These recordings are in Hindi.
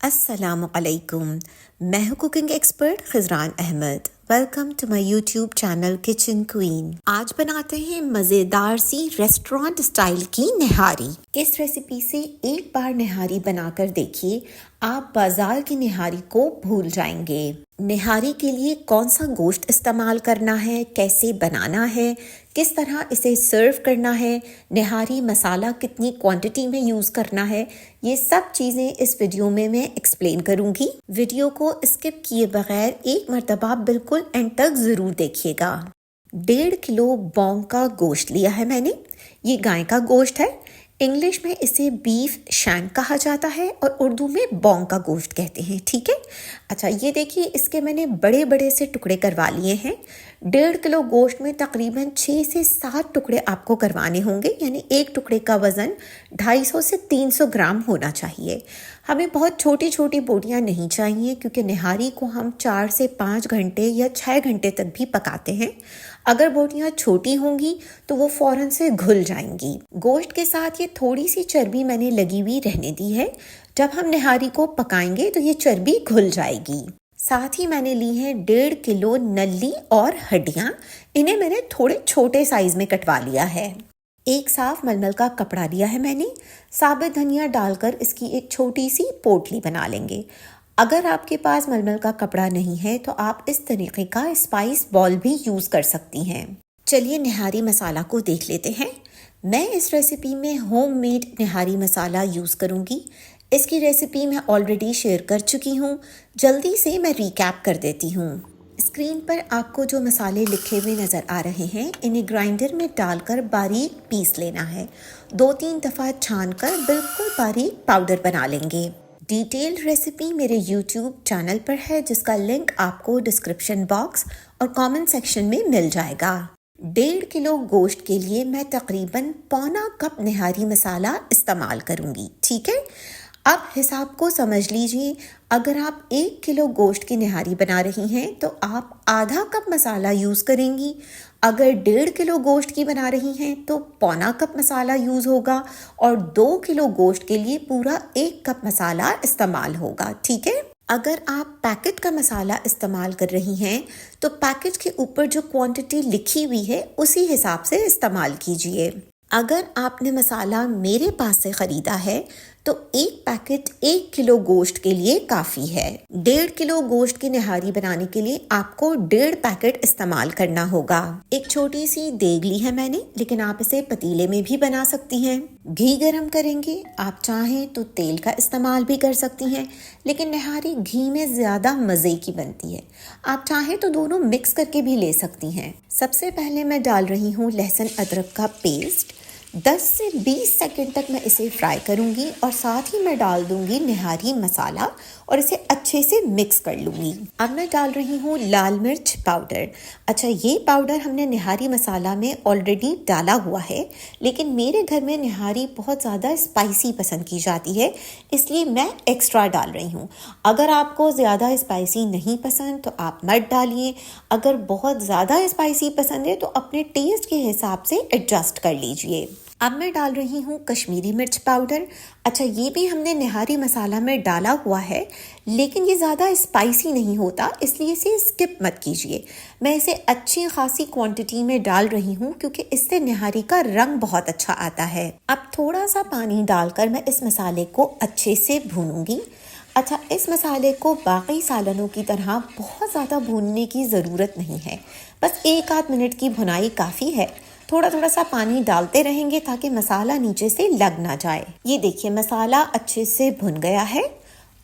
अस्सलामुअलैकुम। मैं हूँ cooking expert Khizran Ahmed. Welcome to my YouTube channel kitchen queen. आज बनाते हैं मज़ेदार सी रेस्टोरेंट स्टाइल की निहारी। इस रेसिपी से एक बार निहारी बनाकर देखिए, आप बाजार की निहारी को भूल जाएंगे। निहारी के लिए कौन सा गोश्त इस्तेमाल करना है, कैसे बनाना है, किस तरह इसे सर्व करना है, निहारी मसाला कितनी क्वांटिटी में यूज़ करना है, ये सब चीज़ें इस वीडियो में मैं एक्सप्लेन करूँगी। वीडियो को स्किप किए बगैर एक मर्तबा बिल्कुल एंड तक ज़रूर देखिएगा। 1.5 किलो बॉन्ग का गोश्त लिया है मैंने। ये गाय का गोश्त है। इंग्लिश में इसे बीफ शैंक कहा जाता है और उर्दू में बॉन्ग का गोश्त कहते हैं, ठीक है। अच्छा, ये देखिए, इसके मैंने बड़े बड़े से टुकड़े करवा लिए हैं। 1.5 किलो गोश्त में तकरीबन 6 से 7 टुकड़े आपको करवाने होंगे, यानी एक टुकड़े का वज़न 250 से 300 ग्राम होना चाहिए। हमें बहुत छोटी छोटी बोटियाँ नहीं चाहिए, क्योंकि निहारी को हम 4 से 5 घंटे या 6 घंटे तक भी पकाते हैं। अगर बोटियाँ छोटी होंगी तो वो फ़ौरन से घुल जाएंगी। गोश्त के साथ ये थोड़ी सी चर्बी मैंने लगी हुई रहने दी है। जब हम निहारी को पकाएंगे तो ये चर्बी घुल जाएगी। साथ ही मैंने ली है 1.5 किलो नली और हड्डियाँ। इन्हें मैंने थोड़े छोटे साइज में कटवा लिया है। एक साफ मलमल का कपड़ा लिया है मैंने। साबुत धनिया डालकर इसकी एक छोटी सी पोटली बना लेंगे। अगर आपके पास मलमल का कपड़ा नहीं है तो आप इस तरीके का स्पाइस बॉल भी यूज़ कर सकती हैं। चलिए निहारी मसाला को देख लेते हैं। मैं इस रेसिपी में होममेड निहारी मसाला यूज़ करूँगी। इसकी रेसिपी मैं ऑलरेडी शेयर कर चुकी हूँ। जल्दी से मैं रिकैप कर देती हूँ। स्क्रीन पर आपको जो मसाले लिखे हुए नज़र आ रहे हैं, इन्हें ग्राइंडर में डालकर बारीक पीस लेना है। 2-3 दफ़ा छानकर बिल्कुल बारीक पाउडर बना लेंगे। डिटेल्ड रेसिपी मेरे यूट्यूब चैनल पर है, जिसका लिंक आपको डिस्क्रिप्शन बॉक्स और कमेंट सेक्शन में मिल जाएगा। 1.5 किलो गोश्त के लिए मैं तकरीबन पौना कप निहारी मसाला इस्तेमाल करूँगी, ठीक है। अब हिसाब को समझ लीजिए। अगर आप 1 किलो गोश्त की निहारी बना रही हैं तो आप आधा कप मसाला यूज़ करेंगी। अगर 1.5 किलो गोश्त की बना रही हैं तो पौना कप मसाला यूज़ होगा और 2 किलो गोश्त के लिए पूरा 1 कप मसाला इस्तेमाल होगा, ठीक है। अगर आप पैकेट का मसाला इस्तेमाल कर रही हैं तो पैकेट के ऊपर जो क्वांटिटी लिखी हुई है उसी हिसाब से इस्तेमाल कीजिए। अगर आपने मसाला मेरे पास से ख़रीदा है तो एक पैकेट 1 किलो गोश्त के लिए काफ़ी है। 1.5 किलो गोश्त की निहारी बनाने के लिए आपको 1.5 पैकेट इस्तेमाल करना होगा। एक छोटी सी देग ली है मैंने, लेकिन आप इसे पतीले में भी बना सकती हैं। घी गरम करेंगे। आप चाहें तो तेल का इस्तेमाल भी कर सकती हैं, लेकिन निहारी घी में ज़्यादा मज़े की बनती है। आप चाहें तो दोनों मिक्स करके भी ले सकती हैं। सबसे पहले मैं डाल रही हूँ लहसुन अदरक का पेस्ट। 10 से 20 सेकंड तक मैं इसे फ्राई करूंगी और साथ ही मैं डाल दूंगी निहारी मसाला और इसे अच्छे से मिक्स कर लूंगी। अब मैं डाल रही हूँ लाल मिर्च पाउडर। अच्छा, ये पाउडर हमने निहारी मसाला में ऑलरेडी डाला हुआ है, लेकिन मेरे घर में निहारी बहुत ज़्यादा स्पाइसी पसंद की जाती है, इसलिए मैं एक्स्ट्रा डाल रही हूँ। अगर आपको ज़्यादा स्पाइसी नहीं पसंद तो आप मत डालिए। अगर बहुत ज़्यादा स्पाइसी पसंद है तो अपने टेस्ट के हिसाब से एडजस्ट कर लीजिए। अब मैं डाल रही हूँ कश्मीरी मिर्च पाउडर। अच्छा, ये भी हमने निहारी मसाला में डाला हुआ है, लेकिन ये ज़्यादा स्पाइसी नहीं होता, इसलिए इसे स्किप मत कीजिए। मैं इसे अच्छी खासी क्वांटिटी में डाल रही हूँ, क्योंकि इससे निहारी का रंग बहुत अच्छा आता है। अब थोड़ा सा पानी डालकर मैं इस मसाले को अच्छे से भूनूंगी। अच्छा, इस मसाले को बाकी सालनों की तरह बहुत ज़्यादा भूनने की ज़रूरत नहीं है। बस 1-8 मिनट की भुनाई काफ़ी है। थोड़ा थोड़ा सा पानी डालते रहेंगे ताकि मसाला नीचे से लग ना जाए। ये देखिए, मसाला अच्छे से भुन गया है।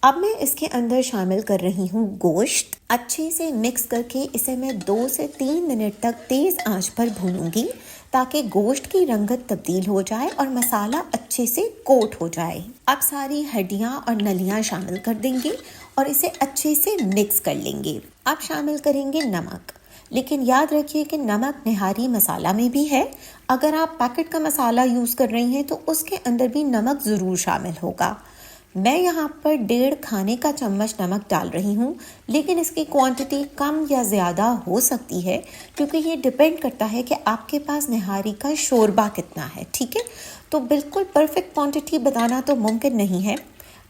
अब मैं इसके अंदर शामिल कर रही हूँ गोश्त। अच्छे से मिक्स करके इसे मैं 2 से 3 मिनट तक तेज़ आंच पर भूनूंगी, ताकि गोश्त की रंगत तब्दील हो जाए और मसाला अच्छे से कोट हो जाए। अब सारी हड्डियाँ और नलियाँ शामिल कर देंगे और इसे अच्छे से मिक्स कर लेंगे। अब शामिल करेंगे नमक, लेकिन याद रखिए कि नमक निहारी मसाला में भी है। अगर आप पैकेट का मसाला यूज़ कर रही हैं तो उसके अंदर भी नमक ज़रूर शामिल होगा। मैं यहाँ पर 1.5 खाने का चम्मच नमक डाल रही हूँ, लेकिन इसकी क्वांटिटी कम या ज़्यादा हो सकती है, क्योंकि ये डिपेंड करता है कि आपके पास निहारी का शोरबा कितना है, ठीक है। तो बिल्कुल परफेक्ट क्वांटिटी बताना तो मुमकिन नहीं है।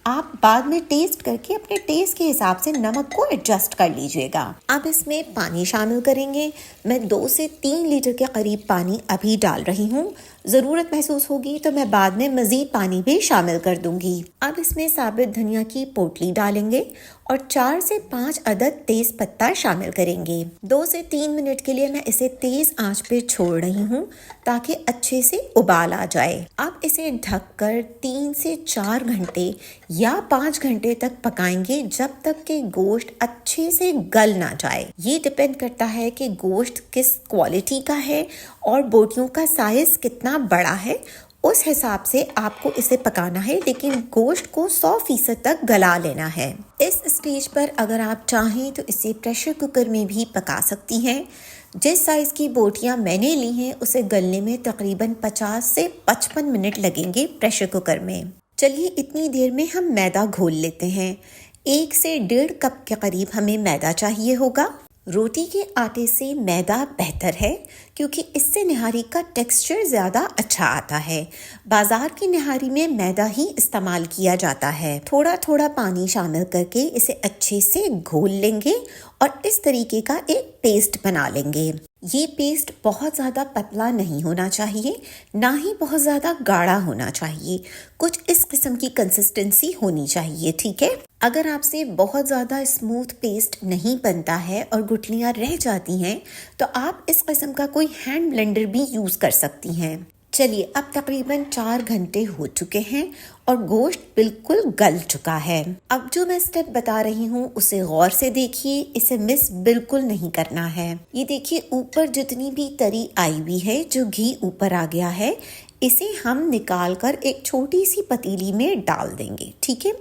आप बाद में टेस्ट करके अपने टेस्ट के हिसाब से नमक को एडजस्ट कर लीजिएगा। अब इसमें पानी शामिल करेंगे। मैं 2 से 3 लीटर के करीब पानी अभी डाल रही हूँ। ज़रूरत महसूस होगी तो मैं बाद में मज़ीद पानी भी शामिल कर दूंगी। अब इसमें साबित धनिया की पोटली डालेंगे और 4 से 5 अदद तेज पत्ता शामिल करेंगे। 2 से 3 मिनट के लिए मैं इसे तेज आंच पे छोड़ रही हूँ ताकि अच्छे से उबाल आ जाए। अब इसे ढककर 3 से 4 घंटे या 5 घंटे तक पकाएंगे जब तक कि गोश्त अच्छे से गल ना जाए। ये डिपेंड करता है कि गोश्त किस क्वालिटी का है और बोटियों का साइज कितना बड़ा है, उस हिसाब से आपको इसे पकाना है, लेकिन गोश्त को 100% तक गला लेना है। इस स्टेज पर अगर आप चाहें तो इसे प्रेशर कुकर में भी पका सकती हैं। जिस साइज़ की बोटियां मैंने ली हैं उसे गलने में तकरीबन 50 से 55 मिनट लगेंगे प्रेशर कुकर में। चलिए इतनी देर में हम मैदा घोल लेते हैं। 1 से 1.5 कप के करीब हमें मैदा चाहिए होगा। रोटी के आटे से मैदा बेहतर है क्योंकि इससे निहारी का टेक्सचर ज़्यादा अच्छा आता है। बाजार की निहारी में मैदा ही इस्तेमाल किया जाता है। थोड़ा थोड़ा पानी शामिल करके इसे अच्छे से घोल लेंगे और इस तरीके का एक पेस्ट बना लेंगे। ये पेस्ट बहुत ज़्यादा पतला नहीं होना चाहिए, ना ही बहुत ज़्यादा गाढ़ा होना चाहिए। कुछ इस किस्म की कंसिस्टेंसी होनी चाहिए, ठीक है। अगर आपसे बहुत ज़्यादा स्मूथ पेस्ट नहीं बनता है और गुठलियाँ रह जाती हैं तो आप इस किस्म का कोई हैंड ब्लेंडर भी यूज़ कर सकती हैं। चलिए अब तकरीबन 4 घंटे हो चुके हैं और गोश्त बिल्कुल गल चुका है। अब जो मैं स्टेप बता रही हूँ उसे गौर से देखिए, इसे मिस बिल्कुल नहीं करना है। ये देखिए ऊपर जितनी भी तरी आई हुई है, जो घी ऊपर आ गया है, इसे हम निकाल कर एक छोटी सी पतीली में डाल देंगे, ठीक है।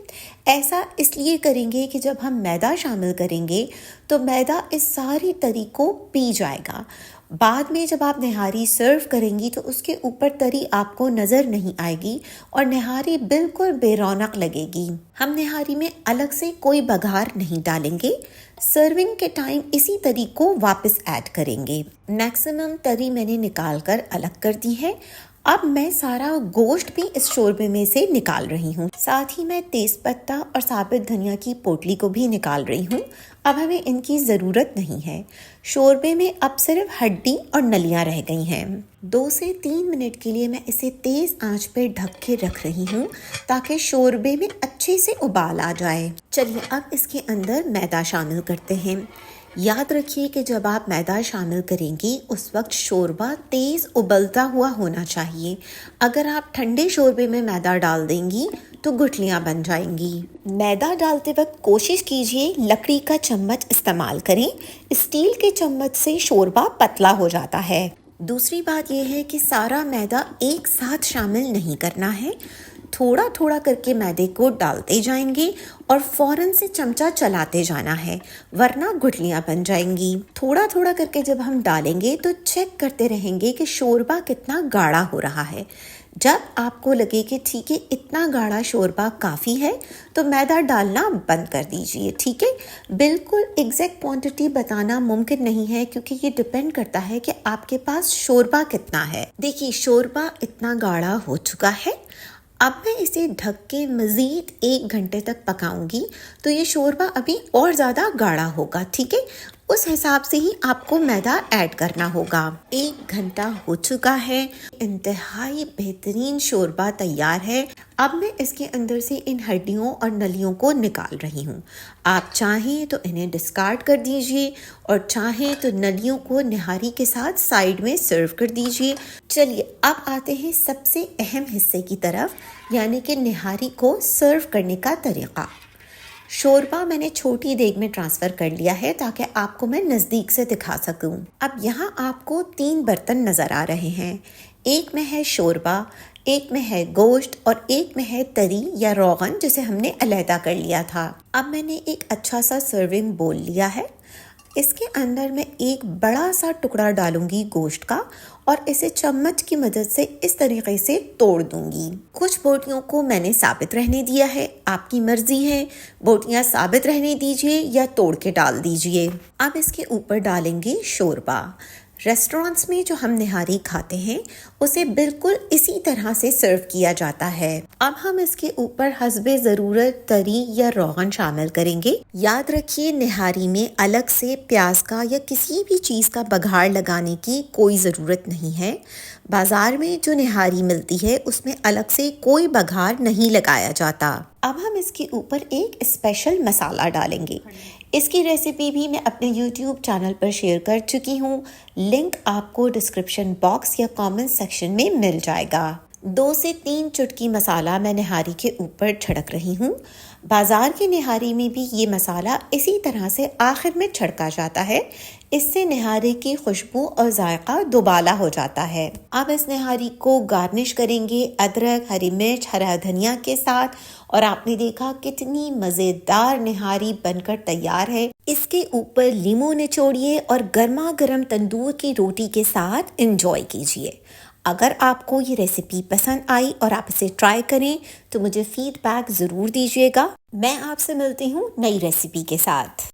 ऐसा इसलिए करेंगे कि जब हम मैदा शामिल करेंगे तो मैदा इस सारी तरी को पी जाएगा। बाद में जब आप निहारी सर्व करेंगी तो उसके ऊपर तरी आपको नज़र नहीं आएगी और निहारी बिल्कुल बेरौनक लगेगी। हम निहारी में अलग से कोई बघार नहीं डालेंगे। सर्विंग के टाइम इसी तरी को वापस ऐड करेंगे। मैक्सिमम तरी मैंने निकाल कर अलग कर दी है। अब मैं सारा गोश्त भी इस शोरबे में से निकाल रही हूँ। साथ ही मैं तेज़पत्ता और साबित धनिया की पोटली को भी निकाल रही हूँ। अब हमें इनकी ज़रूरत नहीं है। शोरबे में अब सिर्फ हड्डी और नलियाँ रह गई हैं। 2 से 3 मिनट के लिए मैं इसे तेज़ आंच पर ढक के रख रही हूँ ताकि शोरबे में अच्छे से उबाल आ जाए। चलिए अब इसके अंदर मैदा शामिल करते हैं। याद रखिए कि जब आप मैदा शामिल करेंगी उस वक्त शोरबा तेज़ उबलता हुआ होना चाहिए। अगर आप ठंडे शोरबे में मैदा डाल देंगी तो गुठलियाँ बन जाएंगी। मैदा डालते वक्त कोशिश कीजिए लकड़ी का चम्मच इस्तेमाल करें। स्टील के चम्मच से शोरबा पतला हो जाता है। दूसरी बात यह है कि सारा मैदा एक साथ शामिल नहीं करना है। थोड़ा थोड़ा करके मैदे को डालते जाएंगे और फौरन से चमचा चलाते जाना है, वरना गुठलियाँ बन जाएंगी। थोड़ा थोड़ा करके जब हम डालेंगे तो चेक करते रहेंगे कि शोरबा कितना गाढ़ा हो रहा है। जब आपको लगे कि ठीक है इतना गाढ़ा शोरबा काफ़ी है तो मैदा डालना बंद कर दीजिए, ठीक है। बिल्कुल एग्जैक्ट क्वांटिटी बताना मुमकिन नहीं है क्योंकि ये डिपेंड करता है कि आपके पास शोरबा कितना है। देखिए शोरबा इतना गाढ़ा हो चुका है। अब मैं इसे ढक के मज़ीद 1 घंटे तक पकाऊंगी तो ये शोरबा अभी और ज़्यादा गाढ़ा होगा, ठीक है। उस हिसाब से ही आपको मैदा ऐड करना होगा। 1 घंटा हो चुका है। इंतहाई बेहतरीन शोरबा तैयार है। अब मैं इसके अंदर से इन हड्डियों और नलियों को निकाल रही हूँ। आप चाहें तो इन्हें डिस्कार्ड कर दीजिए और चाहें तो नलियों को निहारी के साथ साइड में सर्व कर दीजिए। चलिए अब आते हैं सबसे अहम हिस्से की तरफ, यानी कि निहारी को सर्व करने का तरीका। शोरबा मैंने छोटी देग में ट्रांसफ़र कर लिया है ताकि आपको मैं नज़दीक से दिखा सकूं। अब यहाँ आपको 3 बर्तन नज़र आ रहे हैं। एक में है शोरबा, एक में है गोश्त और एक में है तरी या रोगन जिसे हमने अलहदा कर लिया था। अब मैंने एक अच्छा सा सर्विंग बोल लिया है। इसके अंदर मैं एक बड़ा सा टुकड़ा डालूंगी गोश्त का और इसे चम्मच की मदद से इस तरीके से तोड़ दूंगी। कुछ बोटियों को मैंने साबित रहने दिया है, आपकी मर्जी है, बोटियां साबित रहने दीजिए या तोड़ के डाल दीजिए। अब इसके ऊपर डालेंगे शोरबा। रेस्टोरेंट्स में जो हम निहारी खाते हैं उसे बिल्कुल इसी तरह से सर्व किया जाता है। अब हम इसके ऊपर हस्बे ज़रूरत तरी या रोगन शामिल करेंगे। याद रखिए, निहारी में अलग से प्याज का या किसी भी चीज़ का बघार लगाने की कोई ज़रूरत नहीं है। बाज़ार में जो निहारी मिलती है उसमें अलग से कोई बघार नहीं लगाया जाता। अब हम इसके ऊपर एक स्पेशल मसाला डालेंगे। इसकी रेसिपी भी मैं अपने YouTube चैनल पर शेयर कर चुकी हूँ। लिंक आपको डिस्क्रिप्शन बॉक्स या कमेंट सेक्शन में मिल जाएगा। 2 से 3 चुटकी मसाला मैं निहारी के ऊपर छिड़क रही हूँ। बाज़ार की निहारी में भी ये मसाला इसी तरह से आखिर में छिड़का जाता है। इससे निहारी की खुशबू और जायका दुबाला हो जाता है। अब इस निहारी को गार्निश करेंगे अदरक, हरी मिर्च, हरा धनिया के साथ। और आपने देखा कितनी मज़ेदार निहारी बनकर तैयार है। इसके ऊपर लीमू निचोड़िए और गर्मा गर्म तंदूर की रोटी के साथ एंजॉय कीजिए। अगर आपको ये रेसिपी पसंद आई और आप इसे ट्राई करें तो मुझे फीडबैक ज़रूर दीजिएगा। मैं आपसे मिलती हूँ नई रेसिपी के साथ।